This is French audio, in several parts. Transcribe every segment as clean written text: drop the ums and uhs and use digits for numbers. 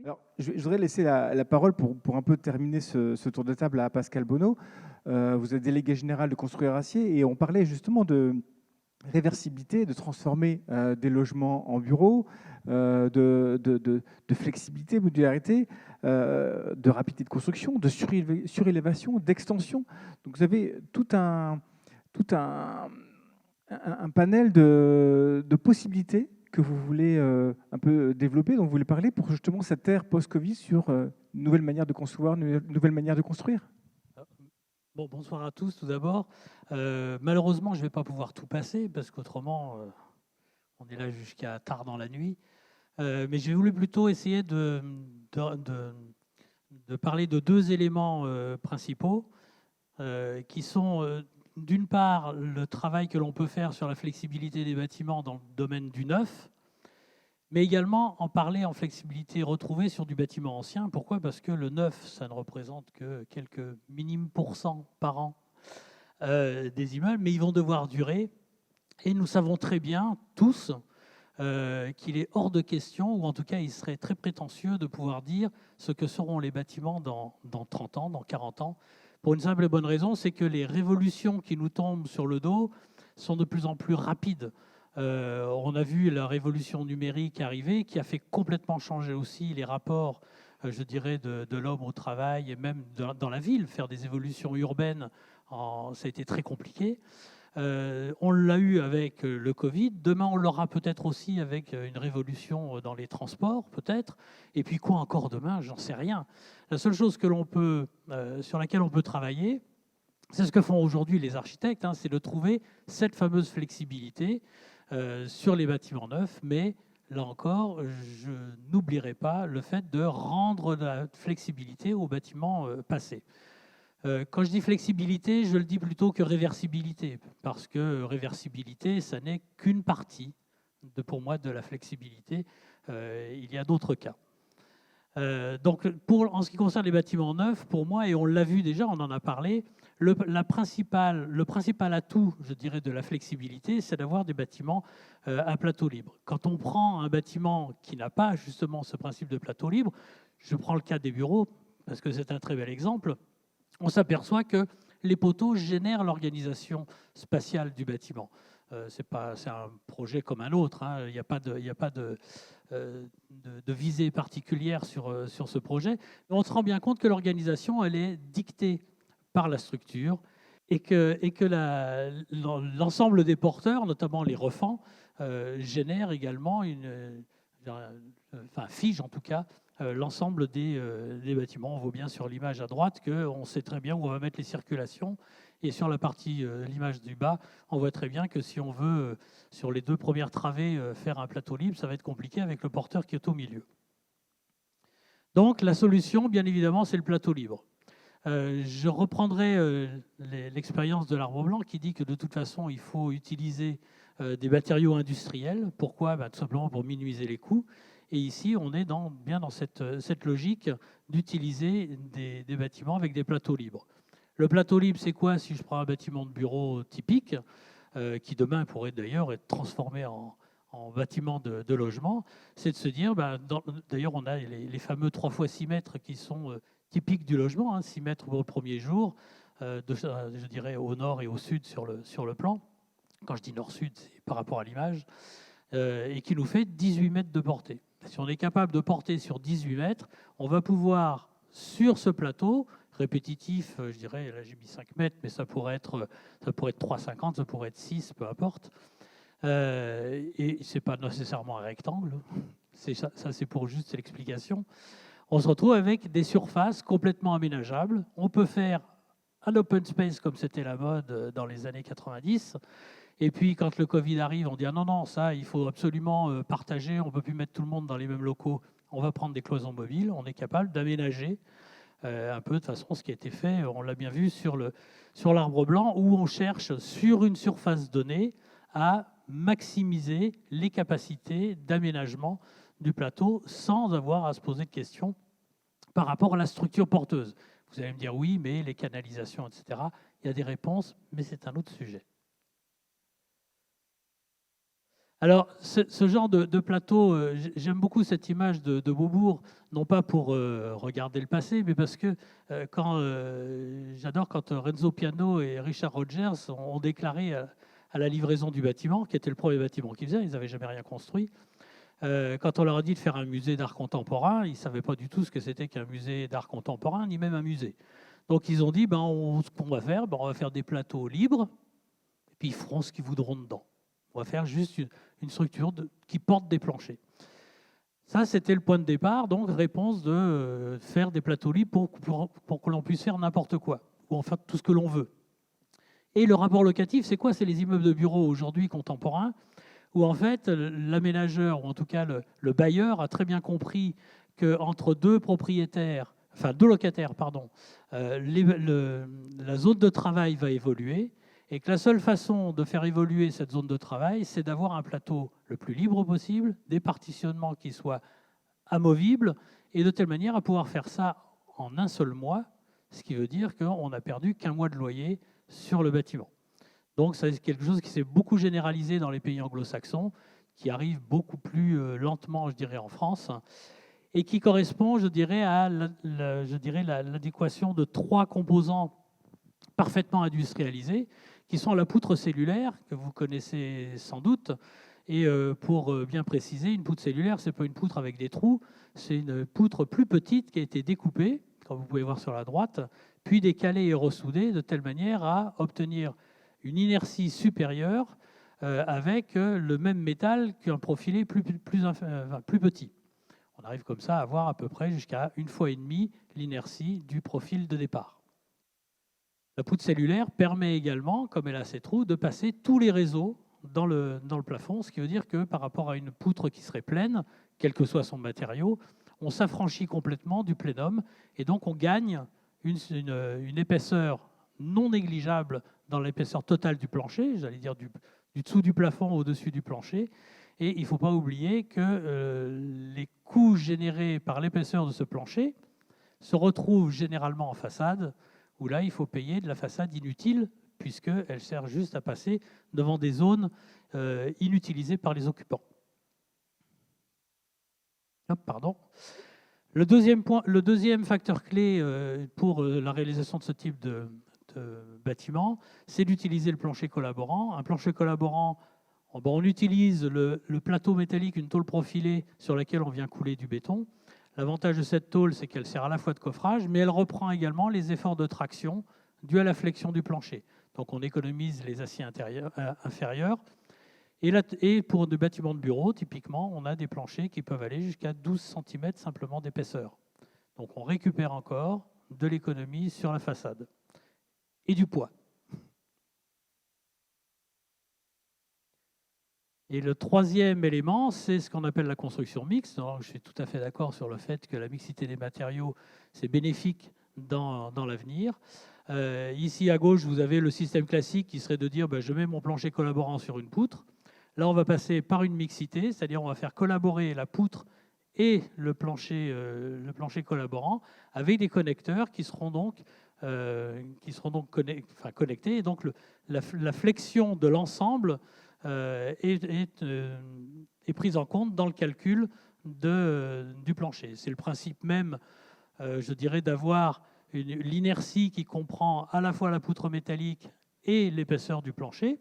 Alors, je voudrais laisser la parole pour un peu terminer ce tour de table à Pascal Bonneau. Vous êtes délégué général de Construire Acier et on parlait justement de réversibilité, de transformer des logements en bureaux, de flexibilité, modularité, de rapidité de construction, de surélévation, d'extension. Donc vous avez tout un panel de possibilités que vous voulez un peu développer, dont vous voulez parler pour justement cette ère post-Covid sur une nouvelle manière de concevoir, une nouvelle manière de construire. Bon, bonsoir à tous tout d'abord. Malheureusement, je ne vais pas pouvoir tout passer parce qu'autrement, on est là jusqu'à tard dans la nuit. Mais j'ai voulu plutôt essayer de, de- de parler de deux éléments principaux qui sont d'une part le travail que l'on peut faire sur la flexibilité des bâtiments dans le domaine du neuf, mais également en parler en flexibilité retrouvée sur du bâtiment ancien. Pourquoi? Parce que le neuf, ça ne représente que quelques minimes pourcents par an des immeubles, mais ils vont devoir durer. Et nous savons très bien, tous, qu'il est hors de question, ou en tout cas il serait très prétentieux de pouvoir dire ce que seront les bâtiments dans 30 ans, dans 40 ans, pour une simple et bonne raison, c'est que les révolutions qui nous tombent sur le dos sont de plus en plus rapides. On a vu la révolution numérique arriver, qui a fait complètement changer aussi les rapports, je dirais, de l'homme au travail, et même dans la ville. Faire des évolutions urbaines, ça a été très compliqué. On l'a eu avec le Covid. Demain, on l'aura peut-être aussi avec une révolution dans les transports, peut-être. Et puis quoi encore demain? J'en sais rien. La seule chose que sur laquelle on peut travailler, c'est ce que font aujourd'hui les architectes, hein, c'est de trouver cette fameuse flexibilité sur les bâtiments neufs. Mais là encore, je n'oublierai pas le fait de rendre la flexibilité aux bâtiments passés. Quand je dis flexibilité, je le dis plutôt que réversibilité, parce que réversibilité, ça n'est qu'une partie, pour moi, de la flexibilité. Il y a d'autres cas. Donc, en ce qui concerne les bâtiments neufs, pour moi, et on l'a vu déjà, on en a parlé, le principal atout, je dirais, de la flexibilité, c'est d'avoir des bâtiments à plateau libre. Quand on prend un bâtiment qui n'a pas justement ce principe de plateau libre, je prends le cas des bureaux, parce que c'est un très bel exemple, on s'aperçoit que les poteaux génèrent l'organisation spatiale du bâtiment. C'est un projet comme un autre, hein. Il n'y a pas de visée particulière sur ce projet. Mais on se rend bien compte que l'organisation, elle est dictée par la structure et que l'ensemble des porteurs, notamment les refends, génèrent également fige en tout cas l'ensemble des bâtiments. On voit bien sur l'image à droite qu'on sait très bien où on va mettre les circulations. Et sur la partie, l'image du bas, on voit très bien que si on veut, sur les deux premières travées, faire un plateau libre, ça va être compliqué avec le porteur qui est au milieu. Donc la solution, bien évidemment, c'est le plateau libre. Je reprendrai l'expérience de l'arbre blanc qui dit que de toute façon, il faut utiliser des matériaux industriels. Pourquoi? Tout simplement pour minimiser les coûts. Et ici, on est bien dans cette logique d'utiliser des bâtiments avec des plateaux libres. Le plateau libre, c'est quoi? Si je prends un bâtiment de bureau typique, qui demain pourrait d'ailleurs être transformé en bâtiment de logement, c'est de se dire, d'ailleurs on a les fameux 3 fois 6 mètres qui sont typiques du logement, hein, 6 mètres au premier jour, je dirais au nord et au sud sur le plan. Quand je dis nord-sud, c'est par rapport à l'image, et qui nous fait 18 mètres de portée. Si on est capable de porter sur 18 mètres, on va pouvoir, sur ce plateau, répétitif, je dirais, là j'ai mis 5 mètres, mais ça pourrait être 3,50, ça pourrait être 6, peu importe. Et ce n'est pas nécessairement un rectangle, ça c'est pour juste l'explication. On se retrouve avec des surfaces complètement aménageables. On peut faire un open space comme c'était la mode dans les années 90. Et puis quand le Covid arrive, on dit ah non, non, ça il faut absolument partager, on ne peut plus mettre tout le monde dans les mêmes locaux. On va prendre des cloisons mobiles, on est capable d'aménager un peu de façon ce qui a été fait, on l'a bien vu sur l'arbre blanc, où on cherche sur une surface donnée à maximiser les capacités d'aménagement du plateau sans avoir à se poser de questions par rapport à la structure porteuse. Vous allez me dire oui, mais les canalisations, etc. Il y a des réponses, mais c'est un autre sujet. Alors, ce genre de plateau, j'aime beaucoup cette image de Beaubourg, non pas pour regarder le passé, mais parce que j'adore quand Renzo Piano et Richard Rogers ont déclaré à la livraison du bâtiment, qui était le premier bâtiment qu'ils faisaient, ils n'avaient jamais rien construit, quand on leur a dit de faire un musée d'art contemporain, ils ne savaient pas du tout ce que c'était qu'un musée d'art contemporain, ni même un musée. Donc ils ont dit, ce qu'on va faire, on va faire des plateaux libres, et puis ils feront ce qu'ils voudront dedans. On va faire juste une structure qui porte des planchers. Ça, c'était le point de départ, donc réponse de faire des plateaux libres pour que l'on puisse faire n'importe quoi, ou en fait tout ce que l'on veut. Et le rapport locatif, c'est quoi? C'est les immeubles de bureaux aujourd'hui contemporains, où en fait l'aménageur, ou en tout cas le bailleur, a très bien compris qu'entre deux locataires, la zone de travail va évoluer, et que la seule façon de faire évoluer cette zone de travail, c'est d'avoir un plateau le plus libre possible, des partitionnements qui soient amovibles, et de telle manière à pouvoir faire ça en un seul mois, ce qui veut dire qu'on n'a perdu qu'un mois de loyer sur le bâtiment. Donc c'est quelque chose qui s'est beaucoup généralisé dans les pays anglo-saxons, qui arrive beaucoup plus lentement, je dirais, en France, et qui correspond, je dirais, à l'adéquation de trois composants parfaitement industrialisés, qui sont la poutre cellulaire, que vous connaissez sans doute. Et pour bien préciser, une poutre cellulaire, ce n'est pas une poutre avec des trous, c'est une poutre plus petite qui a été découpée, comme vous pouvez voir sur la droite, puis décalée et ressoudée de telle manière à obtenir une inertie supérieure avec le même métal qu'un profilé plus petit. On arrive comme ça à avoir à peu près jusqu'à 1,5 fois l'inertie du profil de départ. La poutre cellulaire permet également, comme elle a ses trous, de passer tous les réseaux dans le plafond, ce qui veut dire que par rapport à une poutre qui serait pleine, quel que soit son matériau, on s'affranchit complètement du plénum et donc on gagne une épaisseur non négligeable dans l'épaisseur totale du plancher, j'allais dire du dessous du plafond au-dessus du plancher. Et il ne faut pas oublier que les coûts générés par l'épaisseur de ce plancher se retrouvent généralement en façade, où là, il faut payer de la façade inutile, puisqu'elle sert juste à passer devant des zones inutilisées par les occupants. Pardon. Le deuxième facteur clé pour la réalisation de ce type de bâtiment, c'est d'utiliser le plancher collaborant. Un plancher collaborant, on utilise le plateau métallique, une tôle profilée sur laquelle on vient couler du béton. L'avantage de cette tôle, c'est qu'elle sert à la fois de coffrage, mais elle reprend également les efforts de traction dus à la flexion du plancher. Donc on économise les aciers inférieurs. Et pour des bâtiments de bureau, typiquement, on a des planchers qui peuvent aller jusqu'à 12 cm simplement d'épaisseur. Donc on récupère encore de l'économie sur la façade. Et du poids. Et le troisième élément, c'est ce qu'on appelle la construction mixte. Alors, je suis tout à fait d'accord sur le fait que la mixité des matériaux, c'est bénéfique dans l'avenir. Ici, à gauche, vous avez le système classique qui serait de dire je mets mon plancher collaborant sur une poutre. Là, on va passer par une mixité, c'est-à-dire on va faire collaborer la poutre et le plancher collaborant avec des connecteurs qui seront donc connectés. Et donc, la flexion de l'ensemble est prise en compte dans le calcul du plancher. C'est le principe même, je dirais, d'avoir l'inertie qui comprend à la fois la poutre métallique et l'épaisseur du plancher,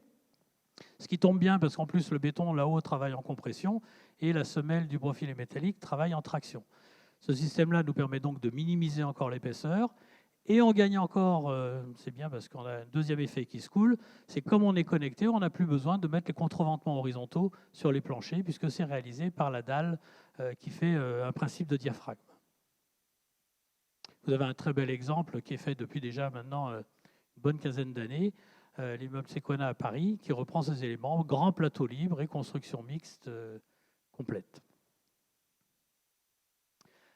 ce qui tombe bien parce qu'en plus le béton là-haut travaille en compression et la semelle du profilé métallique travaille en traction. Ce système-là nous permet donc de minimiser encore l'épaisseur. Et on gagne encore, c'est bien parce qu'on a un deuxième effet qui se coule, c'est comme on est connecté, on n'a plus besoin de mettre les contreventements horizontaux sur les planchers puisque c'est réalisé par la dalle qui fait un principe de diaphragme. Vous avez un très bel exemple qui est fait depuis déjà maintenant une bonne quinzaine d'années, l'immeuble Sequana à Paris, qui reprend ces éléments, grand plateau libre et construction mixte complète.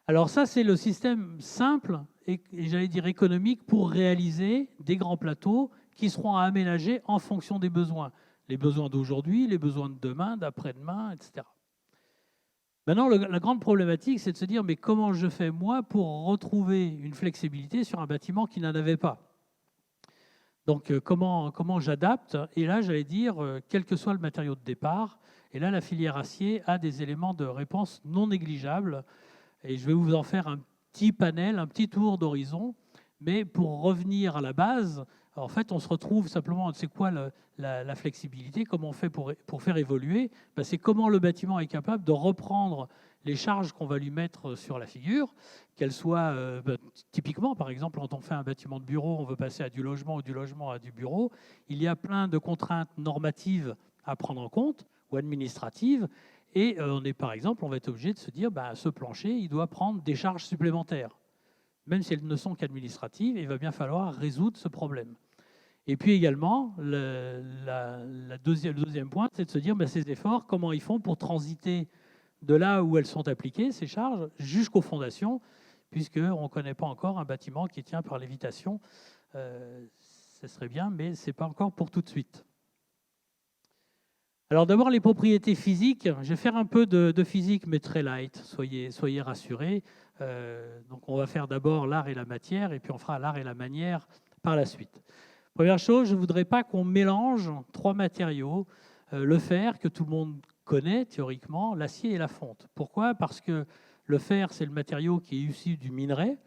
Alors ça, c'est le système simple et j'allais dire économique pour réaliser des grands plateaux qui seront aménagés en fonction des besoins. Les besoins d'aujourd'hui, les besoins de demain, d'après-demain, etc. Maintenant, la grande problématique, c'est de se dire, mais comment je fais, moi, pour retrouver une flexibilité sur un bâtiment qui n'en avait pas? Donc, comment j'adapte? Et là, j'allais dire, quel que soit le matériau de départ, et là, la filière acier a des éléments de réponse non négligeables. Et je vais vous en faire un petit panel, un petit tour d'horizon. Mais pour revenir à la base, en fait, on se retrouve simplement, c'est quoi la flexibilité? Comment on fait pour faire évoluer? Ben, c'est comment le bâtiment est capable de reprendre les charges qu'on va lui mettre sur la figure, qu'elles soient, typiquement, par exemple, quand on fait un bâtiment de bureau, on veut passer à du logement ou du logement à du bureau, il y a plein de contraintes normatives à prendre en compte ou administratives. Et on est, par exemple, on va être obligé de se dire, bah, ce plancher, il doit prendre des charges supplémentaires. Même si elles ne sont qu'administratives, il va bien falloir résoudre ce problème. Et puis également, le deuxième point, c'est de se dire, bah, ces efforts, comment ils font pour transiter de là où elles sont appliquées, ces charges, jusqu'aux fondations, puisqu'on ne connaît pas encore un bâtiment qui tient par lévitation. Ce serait bien, mais ce n'est pas encore pour tout de suite. Alors d'abord, les propriétés physiques. Je vais faire un peu de physique, mais très light, soyez rassurés. Donc on va faire d'abord l'art et la matière, et puis on fera l'art et la manière par la suite. Première chose, je ne voudrais pas qu'on mélange trois matériaux. Le fer, que tout le monde connaît théoriquement, l'acier et la fonte. Pourquoi? Parce que le fer, c'est le matériau qui est issu du minerai.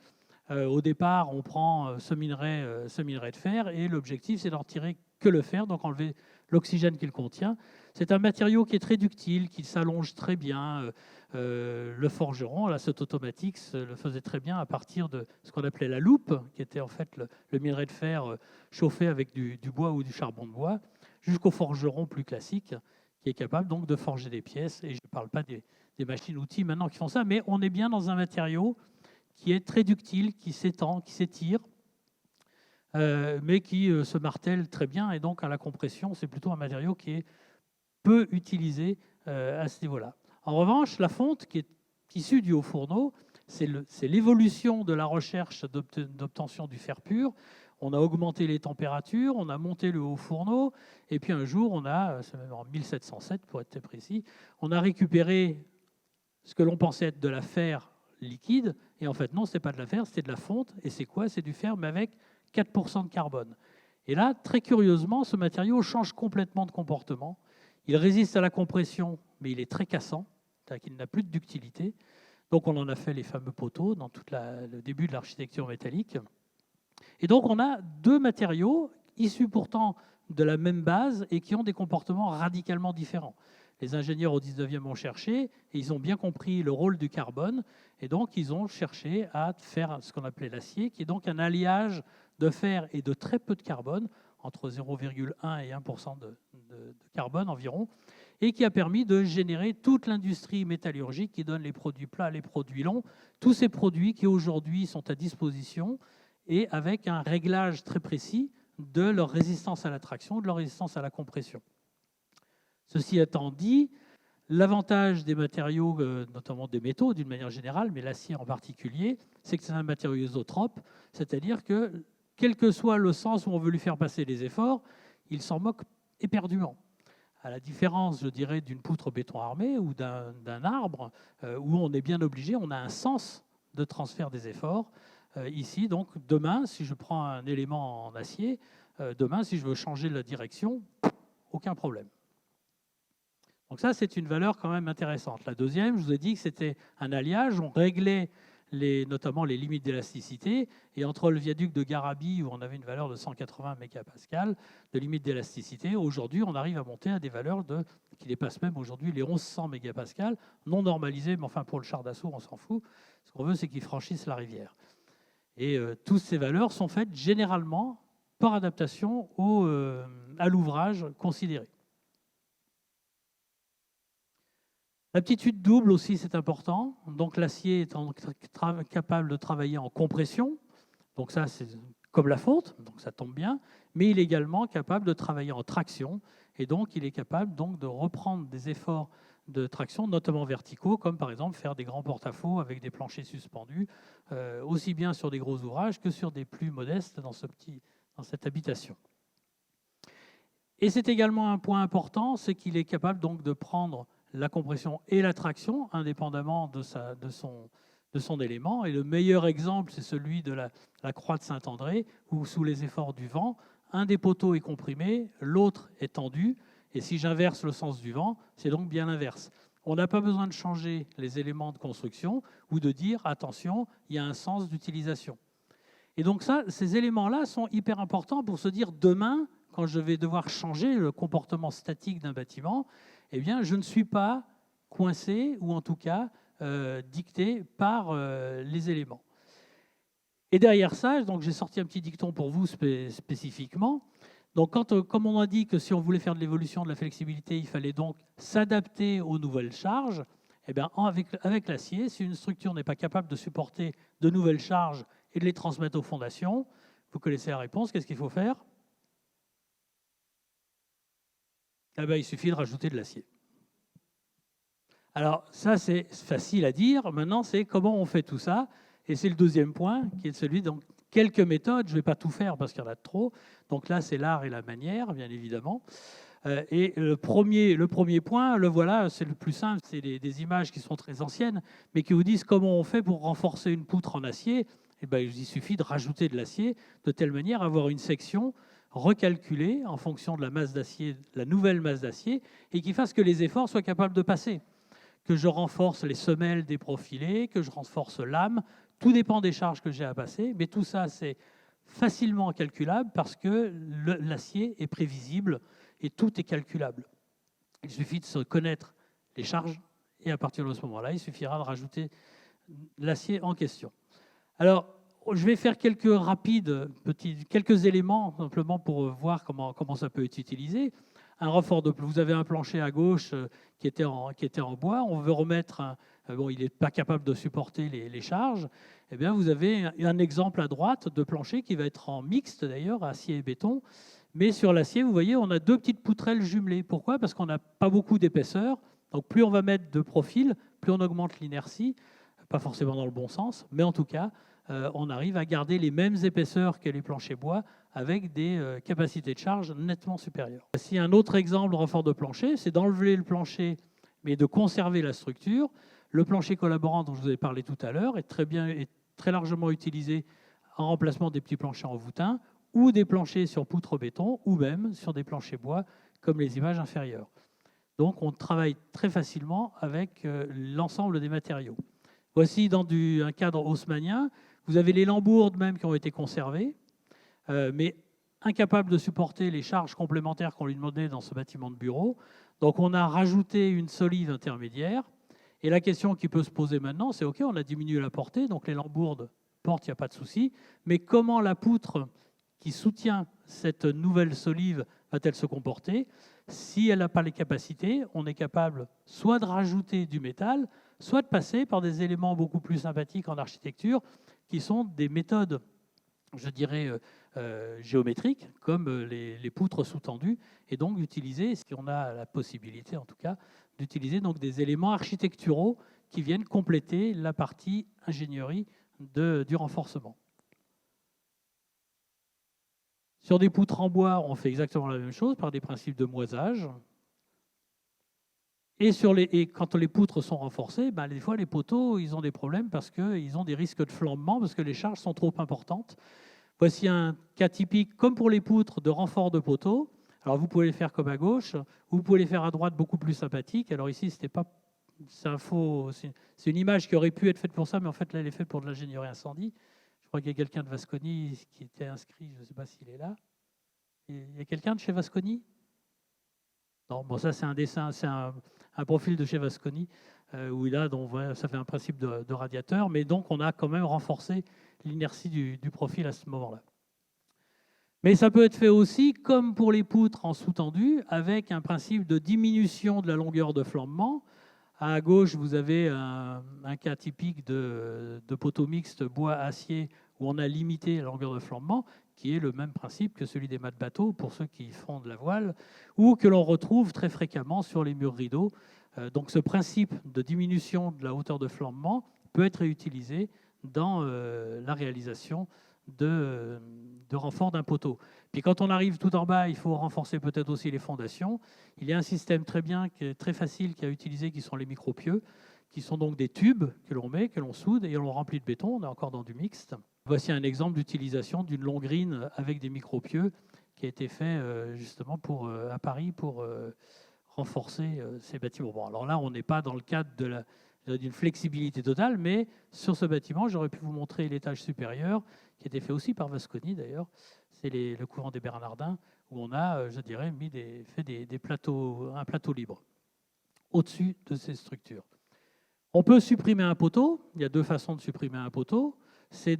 Au départ, on prend ce minerai de fer, et l'objectif, c'est d'en retirer que le fer, donc enlever l'oxygène qu'il contient. C'est un matériau qui est très ductile, qui s'allonge très bien. Le forgeron, la Sot Automatics, le faisait très bien à partir de ce qu'on appelait la loupe, qui était en fait le minerai de fer chauffé avec du bois ou du charbon de bois, jusqu'au forgeron plus classique, qui est capable donc de forger des pièces. Et je ne parle pas des machines-outils maintenant qui font ça, mais on est bien dans un matériau qui est très ductile, qui s'étend, qui s'étire, mais qui se martèle très bien. Et donc, à la compression, c'est plutôt un matériau qui est peu utilisé à ce niveau-là. En revanche, la fonte, qui est issue du haut fourneau, c'est l'évolution de la recherche d'obtention du fer pur. On a augmenté les températures, on a monté le haut fourneau, et puis un jour, on a, c'est même en 1707 pour être très précis, on a récupéré ce que l'on pensait être de la fer liquide, et en fait non, ce n'est pas de la fer, c'était de la fonte, et c'est quoi? C'est du fer, mais avec 4% de carbone. Et là, très curieusement, ce matériau change complètement de comportement. Il résiste à la compression, mais il est très cassant, c'est-à-dire qu'il n'a plus de ductilité. Donc on en a fait les fameux poteaux dans tout le début de l'architecture métallique. Et donc on a deux matériaux issus pourtant de la même base et qui ont des comportements radicalement différents. Les ingénieurs au 19e ont cherché et ils ont bien compris le rôle du carbone, et donc ils ont cherché à faire ce qu'on appelait l'acier, qui est donc un alliage de fer et de très peu de carbone, entre 0,1 et 1% de carbone environ, et qui a permis de générer toute l'industrie métallurgique qui donne les produits plats, les produits longs, tous ces produits qui aujourd'hui sont à disposition, et avec un réglage très précis de leur résistance à la traction, de leur résistance à la compression. Ceci étant dit, l'avantage des matériaux, notamment des métaux d'une manière générale, mais l'acier en particulier, c'est que c'est un matériau isotrope, c'est-à-dire que quel que soit le sens où on veut lui faire passer les efforts, il s'en moque éperdument. À la différence, je dirais, d'une poutre béton armé ou d'un arbre, où on est bien obligé, on a un sens de transfert des efforts. Ici, donc, demain, si je prends un élément en acier, demain, si je veux changer la direction, aucun problème. Donc ça, c'est une valeur quand même intéressante. La deuxième, je vous ai dit que c'était un alliage. On réglait notamment les limites d'élasticité. Et entre le viaduc de Garabi, où on avait une valeur de 180 mégapascals de limite d'élasticité, aujourd'hui, on arrive à monter à des valeurs qui dépassent même aujourd'hui les 1100 mégapascals, non normalisées, mais enfin pour le char d'assaut, on s'en fout. Ce qu'on veut, c'est qu'ils franchissent la rivière. Et toutes ces valeurs sont faites généralement par adaptation à l'ouvrage considéré. L'aptitude double aussi, c'est important. Donc l'acier est capable de travailler en compression. Donc ça, c'est comme la fonte, donc ça tombe bien. Mais il est également capable de travailler en traction. Et donc, il est capable donc, de reprendre des efforts de traction, notamment verticaux, comme par exemple faire des grands porte-à-faux avec des planchers suspendus, aussi bien sur des gros ouvrages que sur des plus modestes dans cette habitation. Et c'est également un point important, c'est qu'il est capable donc de prendre la compression et la traction, indépendamment de son élément. Et le meilleur exemple, c'est celui de la croix de Saint-André, où sous les efforts du vent, un des poteaux est comprimé, l'autre est tendu, et si j'inverse le sens du vent, c'est donc bien l'inverse. On n'a pas besoin de changer les éléments de construction ou de dire, attention, il y a un sens d'utilisation. Et donc ça, ces éléments-là sont hyper importants pour se dire, demain, quand je vais devoir changer le comportement statique d'un bâtiment, eh bien, je ne suis pas coincé, ou en tout cas dicté par les éléments. Et derrière ça, donc j'ai sorti un petit dicton pour vous spécifiquement. Donc, comme on a dit que si on voulait faire de l'évolution, de la flexibilité, il fallait donc s'adapter aux nouvelles charges, eh bien, avec l'acier, si une structure n'est pas capable de supporter de nouvelles charges et de les transmettre aux fondations, vous connaissez la réponse, qu'est-ce qu'il faut faire? Eh bien, il suffit de rajouter de l'acier. Alors, ça, c'est facile à dire. Maintenant, c'est comment on fait tout ça. Et c'est le deuxième point, qui est celui, donc, quelques méthodes. Je ne vais pas tout faire parce qu'il y en a trop. Donc là, c'est l'art et la manière, bien évidemment. Et le premier point, le voilà, c'est le plus simple. C'est des images qui sont très anciennes, mais qui vous disent comment on fait pour renforcer une poutre en acier. Eh bien, il suffit de rajouter de l'acier de telle manière à avoir une section recalculée en fonction de la masse d'acier, la nouvelle masse d'acier, et qui fasse que les efforts soient capables de passer. Que je renforce les semelles des profilés, que je renforce l'âme, tout dépend des charges que j'ai à passer, mais tout ça, c'est facilement calculable parce que l'acier est prévisible et tout est calculable. Il suffit de se connaître les charges et à partir de ce moment-là, il suffira de rajouter l'acier en question. Alors, je vais faire quelques éléments simplement pour voir comment ça peut être utilisé. Un renfort vous avez un plancher à gauche qui était en bois. On veut remettre bon, il n'est pas capable de supporter les charges. Eh bien, vous avez un exemple à droite de plancher qui va être en mixte d'ailleurs, acier et béton. Mais sur l'acier, vous voyez, on a deux petites poutrelles jumelées. Pourquoi? Parce qu'on n'a pas beaucoup d'épaisseur. Donc, plus on va mettre de profil, plus on augmente l'inertie. Pas forcément dans le bon sens, mais en tout cas, on arrive à garder les mêmes épaisseurs que les planchers bois avec des capacités de charge nettement supérieures. Voici un autre exemple de renfort de plancher, c'est d'enlever le plancher, mais de conserver la structure. Le plancher collaborant dont je vous ai parlé tout à l'heure est très largement utilisé en remplacement des petits planchers en voûtin ou des planchers sur poutre béton ou même sur des planchers bois comme les images inférieures. Donc on travaille très facilement avec l'ensemble des matériaux. Voici dans un cadre haussmannien, vous avez les lambourdes même qui ont été conservées, mais incapables de supporter les charges complémentaires qu'on lui demandait dans ce bâtiment de bureau. Donc on a rajouté une solive intermédiaire. Et la question qui peut se poser maintenant, c'est OK, on a diminué la portée, donc les lambourdes portent, il n'y a pas de souci, mais comment la poutre qui soutient cette nouvelle solive va-t-elle se comporter? Si elle n'a pas les capacités, on est capable soit de rajouter du métal, soit de passer par des éléments beaucoup plus sympathiques en architecture, qui sont des méthodes, je dirais, géométriques, comme les poutres sous-tendues, et donc d'utiliser, si on a la possibilité en tout cas, d'utiliser donc des éléments architecturaux qui viennent compléter la partie ingénierie du renforcement. Sur des poutres en bois, on fait exactement la même chose par des principes de moisage. Et quand les poutres sont renforcées, ben, des fois les poteaux ils ont des problèmes parce qu'ils ont des risques de flambement, parce que les charges sont trop importantes. Voici un cas typique, comme pour les poutres, de renfort de poteaux. Alors vous pouvez les faire comme à gauche, ou vous pouvez les faire à droite beaucoup plus sympathique. Alors ici, c'est une image qui aurait pu être faite pour ça, mais en fait là elle est faite pour de l'ingénierie incendie. Je crois qu'il y a quelqu'un de Vasconi qui était inscrit, je ne sais pas s'il est là. Il y a quelqu'un de chez Vasconi? Non, bon, ça c'est un dessin, c'est un profil de chez Vasconi, où ça fait un principe de radiateur, mais donc on a quand même renforcé l'inertie du profil à ce moment-là. Mais ça peut être fait aussi, comme pour les poutres en sous-tendu, avec un principe de diminution de la longueur de flambement. À gauche, vous avez un cas typique de poteau mixte bois-acier où on a limité la longueur de flambement, qui est le même principe que celui des mâts de bateau pour ceux qui font de la voile, ou que l'on retrouve très fréquemment sur les murs rideaux. Donc ce principe de diminution de la hauteur de flambement peut être réutilisé dans la réalisation de renfort d'un poteau. Puis quand on arrive tout en bas, il faut renforcer peut-être aussi les fondations. Il y a un système très facile qui a utilisé, qui sont les micropieux, qui sont donc des tubes que l'on met, que l'on soude et on remplit de béton. On est encore dans du mixte. Voici un exemple d'utilisation d'une longrine avec des micropieux qui a été fait justement à Paris pour renforcer ces bâtiments. Bon, alors là, on n'est pas dans le cadre d'une flexibilité totale, mais sur ce bâtiment, j'aurais pu vous montrer l'étage supérieur, qui a été fait aussi par Vasconi d'ailleurs. C'est le couvent des Bernardins, où on a, je dirais, fait des plateaux, un plateau libre au-dessus de ces structures. On peut supprimer un poteau. Il y a deux façons de supprimer un poteau. C'est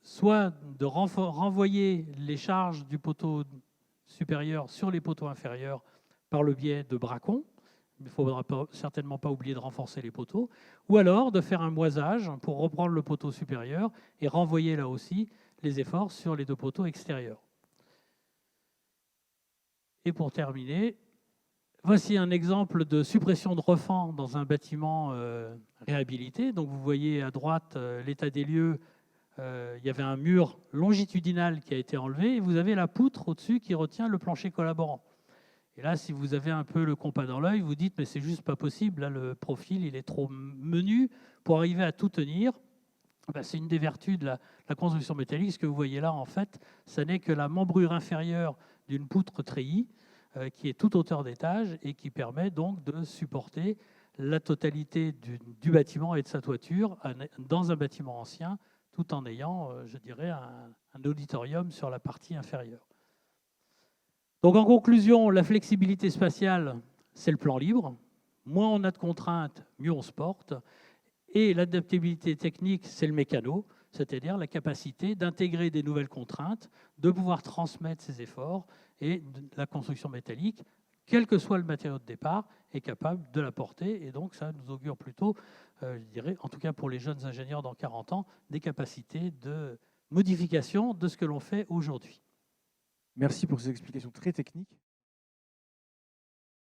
soit de renvoyer les charges du poteau supérieur sur les poteaux inférieurs par le biais de bracons. Il ne faudra certainement pas oublier de renforcer les poteaux. Ou alors de faire un moisage pour reprendre le poteau supérieur et renvoyer là aussi les efforts sur les deux poteaux extérieurs. Et pour terminer, voici un exemple de suppression de refend dans un bâtiment réhabilité. Donc vous voyez à droite l'état des lieux. Il y avait un mur longitudinal qui a été enlevé et vous avez la poutre au-dessus qui retient le plancher collaborant. Et là, si vous avez un peu le compas dans l'œil, vous dites mais c'est juste pas possible, là le profil il est trop menu pour arriver à tout tenir. Ben, c'est une des vertus de la construction métallique. Ce que vous voyez là, en fait, ça n'est que la membrure inférieure d'une poutre treillis qui est toute hauteur d'étage et qui permet donc de supporter la totalité du bâtiment et de sa toiture dans un bâtiment ancien, tout en ayant, je dirais, un auditorium sur la partie inférieure. Donc en conclusion, la flexibilité spatiale, c'est le plan libre. Moins on a de contraintes, mieux on se porte. Et l'adaptabilité technique, c'est le mécano, c'est-à-dire la capacité d'intégrer des nouvelles contraintes, de pouvoir transmettre ses efforts, et la construction métallique, quel que soit le matériau de départ, est capable de l'apporter. Et donc ça nous augure plutôt, je dirais, en tout cas pour les jeunes ingénieurs dans 40 ans, des capacités de modification de ce que l'on fait aujourd'hui. Merci pour ces explications très techniques.